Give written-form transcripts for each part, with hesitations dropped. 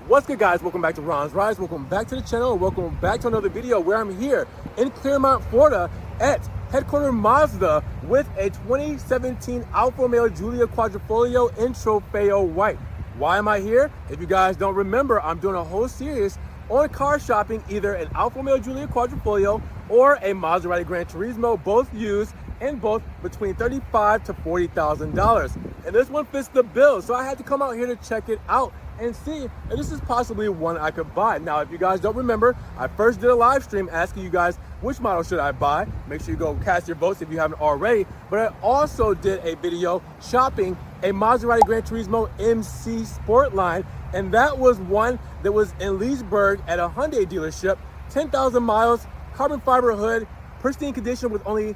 What's good, guys? Welcome back to Ron's Rides. Welcome back to the channel, and welcome back to another video where I'm here in Clearmont, Florida at headquarter Mazda with a 2017 Alfa Romeo Giulia Quadrifoglio in Trofeo White. Why am I here? If you guys don't remember, I'm doing a whole series on car shopping, either an Alfa Romeo Giulia Quadrifoglio or a Maserati Gran Turismo, both used and both between $35,000 to $40,000. And this one fits the bill, so I had to come out here to check it out and see if this is possibly one I could buy. Now, if you guys don't remember, I first did a live stream asking you guys which model should I buy. Make sure you go cast your votes if you haven't already. But I also did a video shopping a Maserati Gran Turismo MC Sportline, and that was one that was in Leesburg at a Hyundai dealership, 10,000 miles, carbon fiber hood, pristine condition with only,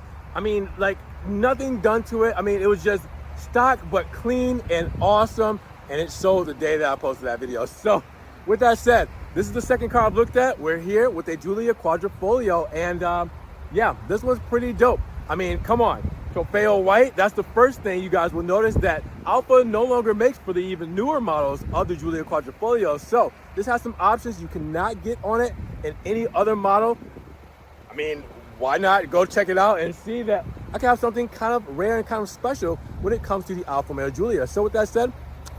like nothing done to it. It was just stock, but clean and awesome. And it sold the day that I posted that video. So with that said, this is the second car I've looked at. We're here with a Giulia Quadrifoglio, and yeah, this one's pretty dope. Come on, Trofeo White. That's the first thing you guys will notice, that Alfa no longer makes for the even newer models of the Giulia Quadrifoglio. So this has some options you cannot get on it in any other model. Why not go check it out and see that I can have something kind of rare and kind of special when it comes to the Alfa Romeo Giulia. So with that said,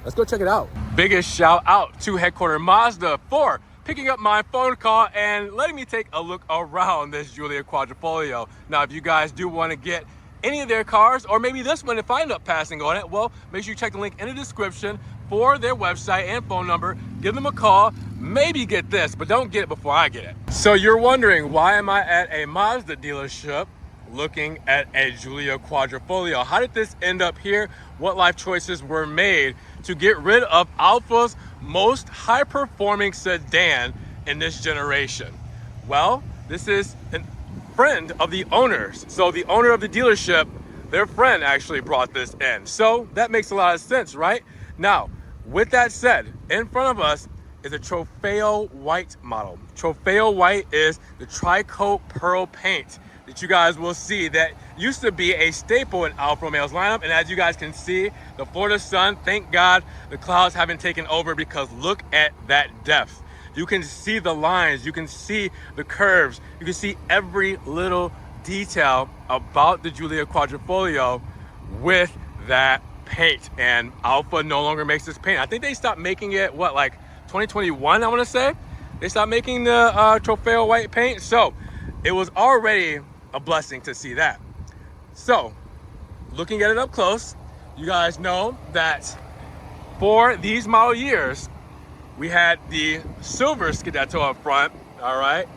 let's go check it out. Biggest shout out to headquarter Mazda for picking up my phone call and letting me take a look around this Giulia Quadrifoglio. Now, if you guys do want to get any of their cars, or maybe this one if I end up passing on it, well, make sure you check the link in the description for their website and phone number. Give them a call, maybe get this, but don't get it before I get it. So you're wondering, why am I at a Mazda dealership looking at a Giulia Quadrifoglio? How did this end up here? What life choices were made to get rid of Alfa's most high-performing sedan in this generation? Well, this is a friend of the owners. So the owner of the dealership, their friend actually brought this in. So that makes a lot of sense, right? Now, with that said, in front of us is a Trofeo White model. Trofeo White is the tri-coat pearl paint that you guys will see that used to be a staple in Alfa Romeo's lineup. And as you guys can see, the Florida sun, thank God the clouds haven't taken over, because look at that depth. You can see the lines, you can see the curves, you can see every little detail about the Giulia Quadrifoglio with that paint. And Alfa no longer makes this paint. I think they stopped making it, what, like 2021, I want to say? They stopped making the Trofeo White paint. So it was already a blessing to see that. So looking at it up close, you guys know that for these model years, we had the silver Scudetto up front, all right?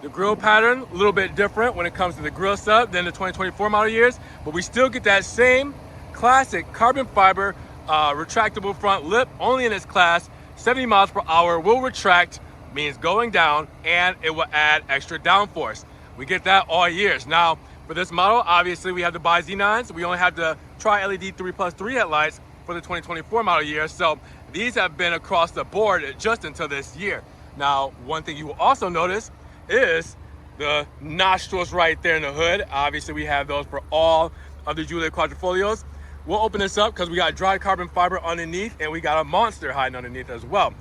The grille pattern, a little bit different when it comes to the grille sub than the 2024 model years, but we still get that same classic carbon fiber retractable front lip, only in its class. 70 miles per hour will retract, means going down, and it will add extra downforce. We get that all years. Now, for this model, obviously we have the bi-xenons. We only have the tri-LED 3+3 headlights for the 2024 model year. So these have been across the board just until this year. Now, one thing you will also notice is the nostrils right there in the hood. Obviously, we have those for all of the Giulia Quadrifoglios. We'll open this up because we got dry carbon fiber underneath, and we got a monster hiding underneath as well.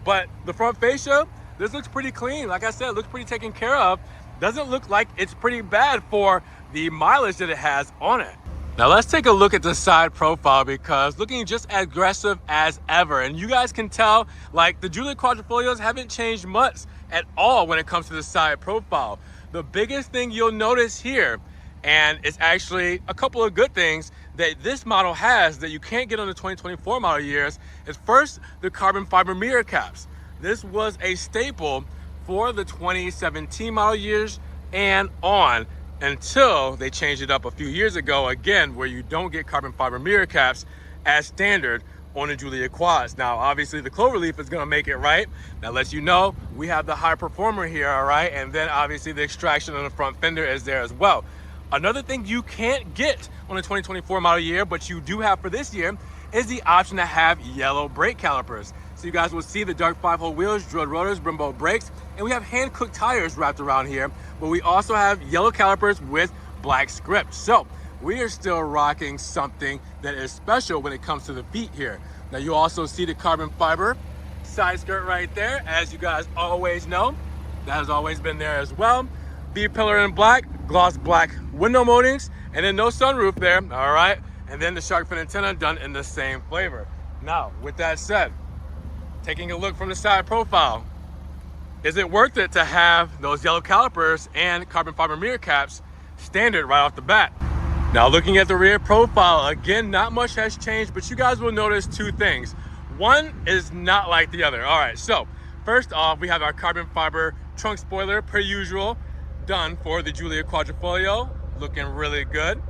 But the front fascia, this looks pretty clean. Like I said, it looks pretty taken care of. Doesn't look like it's pretty bad for the mileage that it has on it. Now let's take a look at the side profile, because looking just as aggressive as ever. And you guys can tell, like, the Giulia Quadrifoglios haven't changed much at all when it comes to the side profile. The biggest thing you'll notice here, and it's actually a couple of good things that this model has that you can't get on the 2024 model years, is first, the carbon fiber mirror caps. This was a staple for the 2017 model years and on, until they changed it up a few years ago again, where you don't get carbon fiber mirror caps as standard on the Giulia Quads. Now, obviously the Cloverleaf is gonna make it right. That lets you know we have the high performer here, all right? And then obviously the extraction on the front fender is there as well. Another thing you can't get on the 2024 model year, but you do have for this year, is the option to have yellow brake calipers. So you guys will see the dark 5-hole wheels, drilled rotors, Brembo brakes, and we have hand-cooked tires wrapped around here, but we also have yellow calipers with black script. So we are still rocking something that is special when it comes to the feet here. Now you also see the carbon fiber side skirt right there, as you guys always know. That has always been there as well. B-pillar in black, gloss black window moldings, and then no sunroof there, all right? And then the shark fin antenna done in the same flavor. Now, with that said, taking a look from the side profile, is it worth it to have those yellow calipers and carbon fiber mirror caps standard right off the bat? Now, looking at the rear profile, again, not much has changed, but you guys will notice two things. One is not like the other. All right, so first off, we have our carbon fiber trunk spoiler, per usual, done for the Giulia Quadrifoglio, looking really good.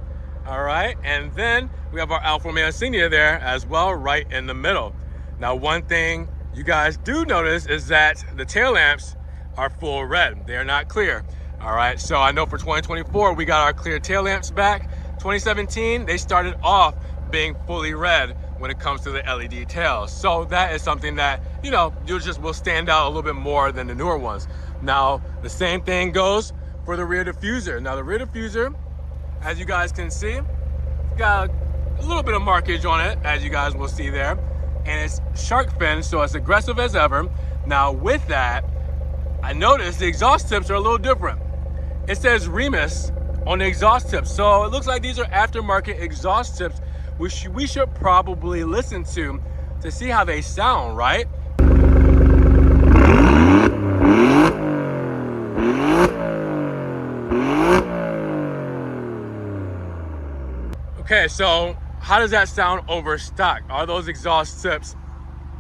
All right, and then we have our Alfa Romeo insignia there as well, right in the middle. Now, one thing you guys do notice is that the tail lamps are full red. They are not clear. All right, so I know for 2024, we got our clear tail lamps back. 2017, they started off being fully red when it comes to the LED tails. So that is something that, you know, will stand out a little bit more than the newer ones. Now, the same thing goes for the rear diffuser. Now, the rear diffuser, as you guys can see, got a little bit of markage on it, as you guys will see there. And it's shark fin, so it's aggressive as ever. Now, with that, I noticed the exhaust tips are a little different. It says Remus on the exhaust tips. So it looks like these are aftermarket exhaust tips, which we should probably listen to see how they sound, right? Okay, so how does that sound over stock? Are those exhaust tips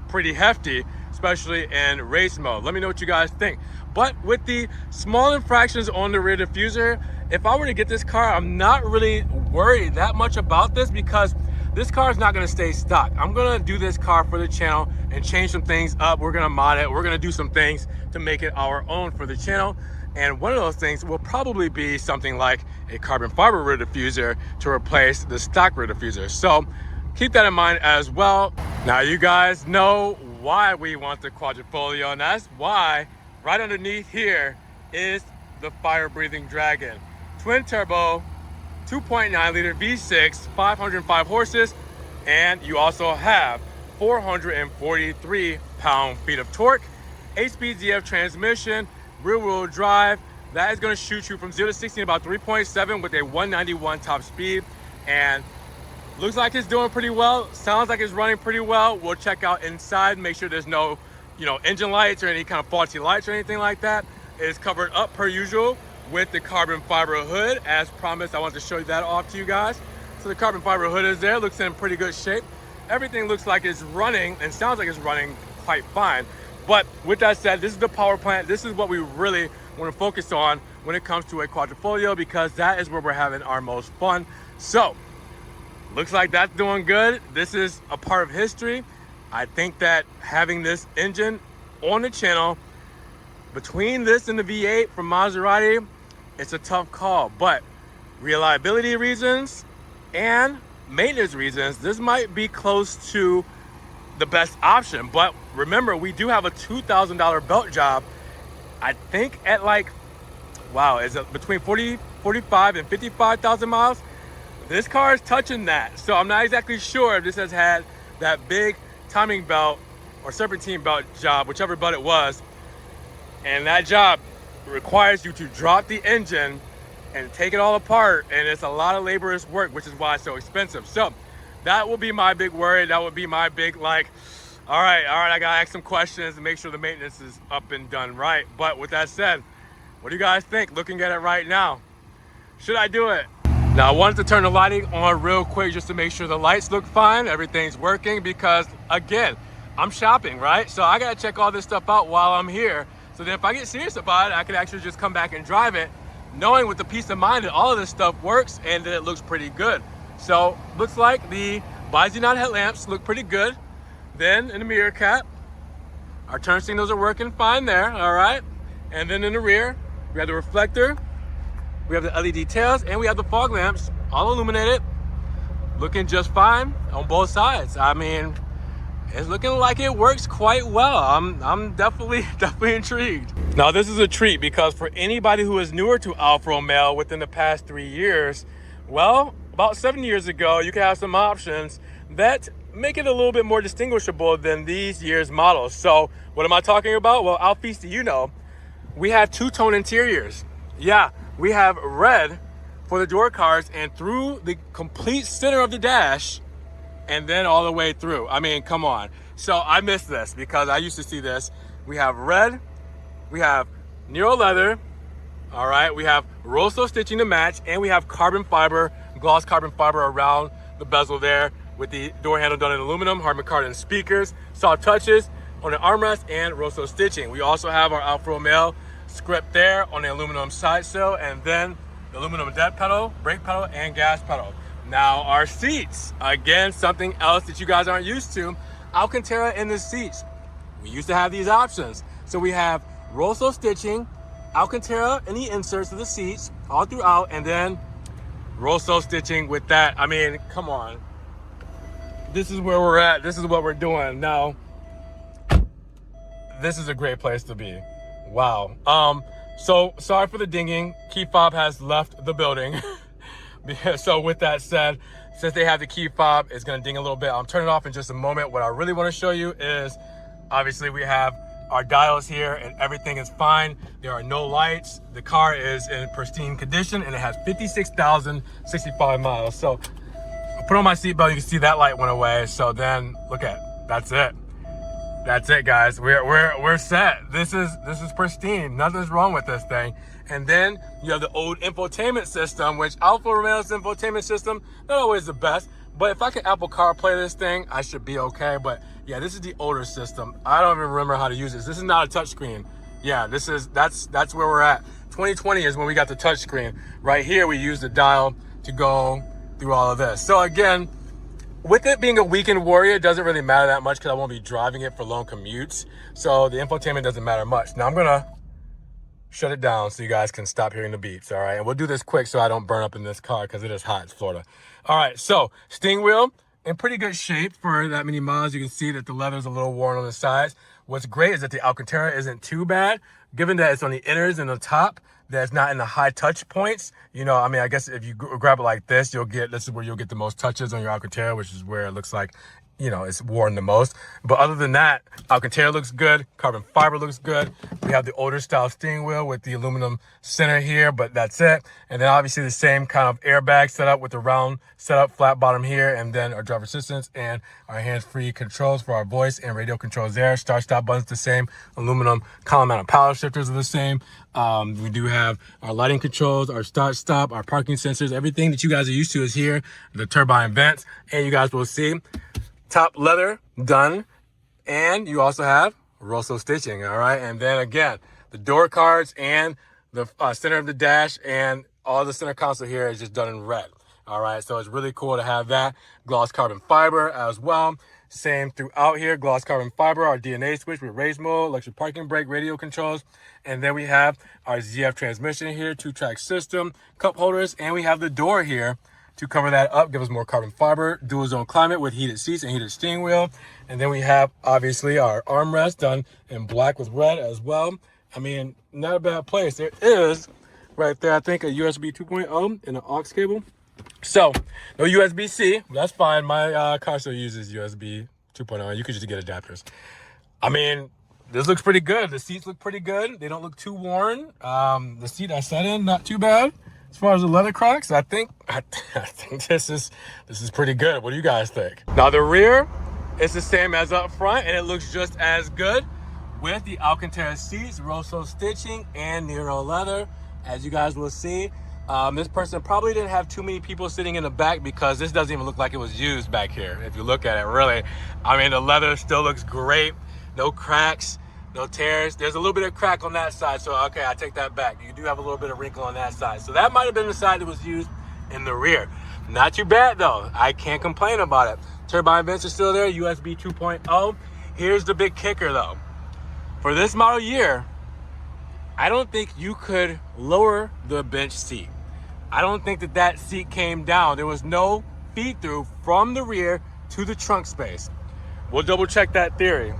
pretty hefty, especially in race mode? Let me know what you guys think. But with the small infractions on the rear diffuser, if I were to get this car, I'm not really worried that much about this, because this car is not going to stay stock. I'm going to do this car for the channel and change some things up. We're going to mod it. We're going to do some things to make it our own for the channel. And one of those things will probably be something like a carbon fiber rear diffuser to replace the stock rear diffuser. So keep that in mind as well. Now, you guys know why we want the Quadrifoglio, and that's why right underneath here is the fire-breathing Dragon. Twin turbo, 2.9 liter V6, 505 horses, and you also have 443 pound-feet of torque, 8-speed ZF transmission, rear-wheel drive. That is going to shoot you from 0 to 60 in about 3.7 with a 191 top speed, and looks like it's doing pretty well. Sounds like it's running pretty well. We'll check out inside, make sure there's no, engine lights or any kind of faulty lights or anything like that. It's covered up per usual with the carbon fiber hood. As promised, I want to show you that off to you guys. So the carbon fiber hood is there, looks in pretty good shape. Everything looks like it's running and sounds like it's running quite fine. But with that said, this is the power plant. This is what we really want to focus on when it comes to a Quadrifoglio, because that is where we're having our most fun. So looks like that's doing good. This is a part of history. I think that having this engine on the channel, between this and the V8 from Maserati, it's a tough call. But reliability reasons and maintenance reasons, this might be close to the best option. But remember, we do have a $2,000 belt job. I think at is it between 45 and 55,000 miles? This car is touching that. So I'm not exactly sure if this has had that big timing belt or serpentine belt job, whichever belt it was. And that job requires you to drop the engine and take it all apart. And it's a lot of laborious work, which is why it's so expensive. So that will be my big worry. That would be my big, all right, I gotta ask some questions and make sure the maintenance is up and done right. But with that said, what do you guys think looking at it right now? Should I do it? Now, I wanted to turn the lighting on real quick just to make sure the lights look fine, everything's working, because again, I'm shopping, right? So I gotta check all this stuff out while I'm here. So then if I get serious about it, I can actually just come back and drive it, knowing with the peace of mind that all of this stuff works and that it looks pretty good. So looks like the bi-xenon headlamps look pretty good. Then in the mirror cap, our turn signals are working fine there, all right? And then in the rear, we have the reflector, we have the LED tails, and we have the fog lamps, all illuminated, looking just fine on both sides. I mean, it's looking like it works quite well. I'm definitely intrigued. Now, this is a treat, because for anybody who is newer to Alfa Romeo within the past 3 years, well, about 7 years ago, you can have some options that make it a little bit more distinguishable than these year's models. So what am I talking about? Well, I'll feast you know, we have two-tone interiors. Yeah, we have red for the door cards and through the complete center of the dash and then all the way through. I mean, come on. So I miss this because I used to see this. We have red, we have Nero leather, all right, we have Rosso stitching to match, and we have carbon fiber, gloss carbon fiber around the bezel there with the door handle done in aluminum, Harman Kardon speakers, soft touches on the armrest, and Rosso stitching. We also have our Alfa Romeo script there on the aluminum side sill, and then the aluminum dead pedal, brake pedal, and gas pedal. Now our seats, again, something else that you guys aren't used to, Alcantara in the seats. We used to have these options. So we have Rosso stitching, Alcantara in the inserts of the seats all throughout, and then Rosso stitching with that. I mean, come on. This is where we're at. This is what we're doing. Now, this is a great place to be. Wow. So sorry for the dinging. Key fob has left the building. So with that said, since they have the key fob, it's gonna ding a little bit. I'll turn it off in just a moment. What I really wanna show you is, obviously we have our dials here and everything is fine. There are no lights. The car is in pristine condition and it has 56,065 miles. So I put on my seatbelt, you can see that light went away. So then look at, that's it. That's it, guys. We're set. This is pristine. Nothing's wrong with this thing. And then you have the old infotainment system, which Alfa Romeo's infotainment system, not always the best. But if I can Apple CarPlay this thing, I should be okay. But yeah, this is the older system. I don't even remember how to use this. This is not a touchscreen. Yeah, that's where we're at. 2020 is when we got the touchscreen. Right here, we use the dial to go through all of this. So again, with it being a weekend warrior, it doesn't really matter that much because I won't be driving it for long commutes. So the infotainment doesn't matter much. Now I'm gonna shut it down so you guys can stop hearing the beeps, all right? And we'll do this quick so I don't burn up in this car because it is hot. It's Florida. All right, so steering wheel in pretty good shape for that many miles. You can see that the leather's a little worn on the sides. What's great is that the Alcantara isn't too bad, given that it's on the inners and the top, that's not in the high touch points. You know, I mean, I guess if you grab it like this, this is where you'll get the most touches on your Alcantara, which is where it looks like, you know, it's worn the most. But other than that, Alcantara looks good. Carbon fiber looks good. We have the older style steering wheel with the aluminum center here, but that's it. And then obviously the same kind of airbag setup with the round setup, flat bottom here, and then our driver assistance and our hands-free controls for our voice and radio controls there. Start stop buttons the same. Aluminum column mounted power shifters are the same. We do have our lighting controls, our start stop, our parking sensors. Everything that you guys are used to is here. The turbine vents, and you guys will see top leather done, and you also have Rosso stitching, all right? And then again, the door cards and the center of the dash and all the center console here is just done in red, all right? So it's really cool to have that. Gloss carbon fiber as well. Same throughout here, gloss carbon fiber, our DNA switch with race mode, electric parking brake, radio controls. And then we have our ZF transmission here, 2-track system, cup holders, and we have the door here to cover that up, give us more carbon fiber, dual zone climate with heated seats and heated steering wheel. And then we have obviously our armrest done in black with red as well. I mean, not a bad place. There is right there, I think, a USB 2.0 and an aux cable. So no USB-C, that's fine. My car still uses USB 2.0. You could just get adapters. I mean, this looks pretty good. The seats look pretty good. They don't look too worn. The seat I sat in, not too bad. As far as the leather Crocs, I think this is pretty good. What do you guys think? Now the rear is the same as up front, and it looks just as good with the Alcantara seats, Rosso stitching, and Nero leather. As you guys will see, this person probably didn't have too many people sitting in the back because this doesn't even look like it was used back here. If you look at it, really, I mean, the leather still looks great. No cracks. No tears. There's a little bit of crack on that side, so okay, I take that back. You do have a little bit of wrinkle on that side. So that might have been the side that was used in the rear. Not too bad though. I can't complain about it. Turbine vents are still there, USB 2.0. Here's the big kicker though. For this model year, I don't think you could lower the bench seat. I don't think that seat came down. There was no feed through from the rear to the trunk space. We'll double check that theory,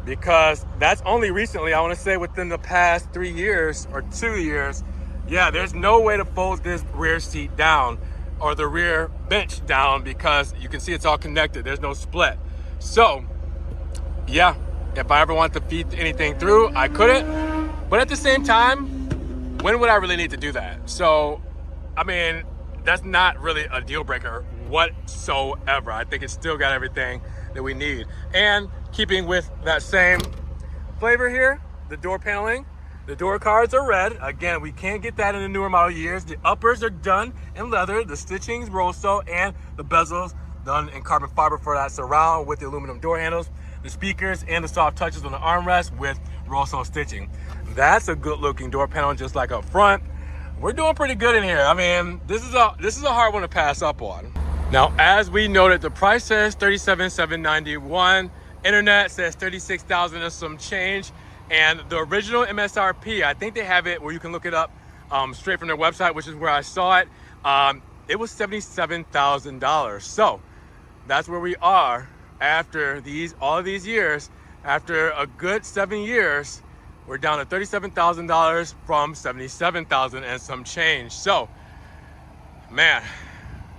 because that's only recently, I want to say within the past 3 years or 2 years. Yeah, there's no way to fold this rear seat down or the rear bench down, because you can see it's all connected. There's no split. So yeah, if I ever want to feed anything through, I couldn't. But at the same time, when would I really need to do that? So, I mean, that's not really a deal breaker whatsoever. I think it's still got everything that we need. And keeping with that same flavor here, the door paneling, the door cards are red. Again, we can't get that in the newer model years. The uppers are done in leather, the stitching's Rosso, and the bezels done in carbon fiber for that surround with the aluminum door handles, the speakers, and the soft touches on the armrest with Rosso stitching. That's a good looking door panel, just like up front. We're doing pretty good in here. I mean, this is a hard one to pass up on. Now, as we noted, the price says $37,791. Internet says $36,000 and some change. And the original MSRP, I think they have it where you can look it up straight from their website, which is where I saw it. It was $77,000. So that's where we are after all of these years. After a good 7 years, we're down to $37,000 from $77,000 and some change. So, man,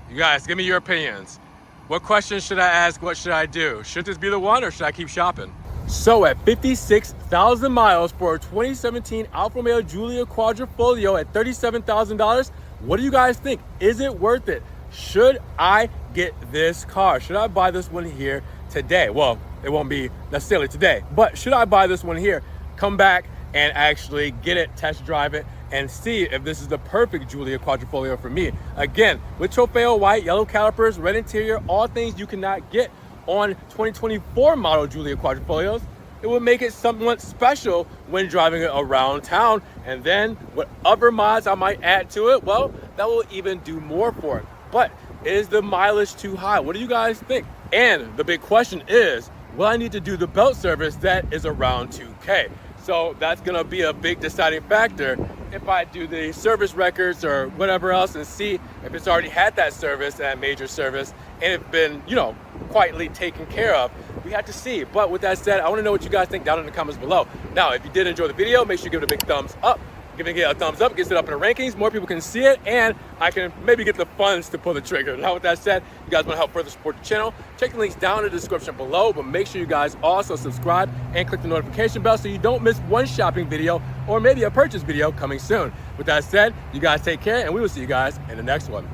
you guys, give me your opinions. What questions should I ask? What should I do? Should this be the one, or should I keep shopping? So at 56,000 miles for a 2017 Alfa Romeo Giulia Quadrifoglio at $37,000, what do you guys think? Is it worth it? Should I get this car? Should I buy this one here today? Well, it won't be necessarily today, but should I buy this one here, come back and actually get it, test drive it, and see if this is the perfect Giulia Quadrifoglio for me? Again, with Trofeo white, yellow calipers, red interior, all things you cannot get on 2024 model Giulia Quadrifoglios. It would make it somewhat special when driving it around town. And then what other mods I might add to it, well, that will even do more for it. But is the mileage too high? What do you guys think? And the big question is, will I need to do the belt service that is around 2K? So that's gonna be a big deciding factor if I do the service records or whatever else and see if it's already had that service, that major service, and it's been, you know, quietly taken care of. We have to see. But with that said, I wanna know what you guys think down in the comments below. Now, if you did enjoy the video, make sure you give it a big thumbs up. Giving it a thumbs up gets it up in the rankings, more people can see it, and I can maybe get the funds to pull the trigger. Now with that said, you guys want to help further support the channel, check the links down in the description below, but make sure you guys also subscribe and click the notification bell so you don't miss one shopping video or maybe a purchase video coming soon. With that said, you guys take care, and we will see you guys in the next one.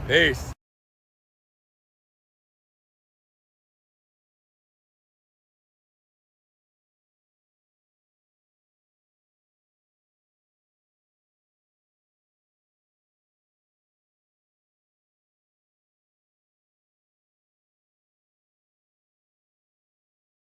Peace.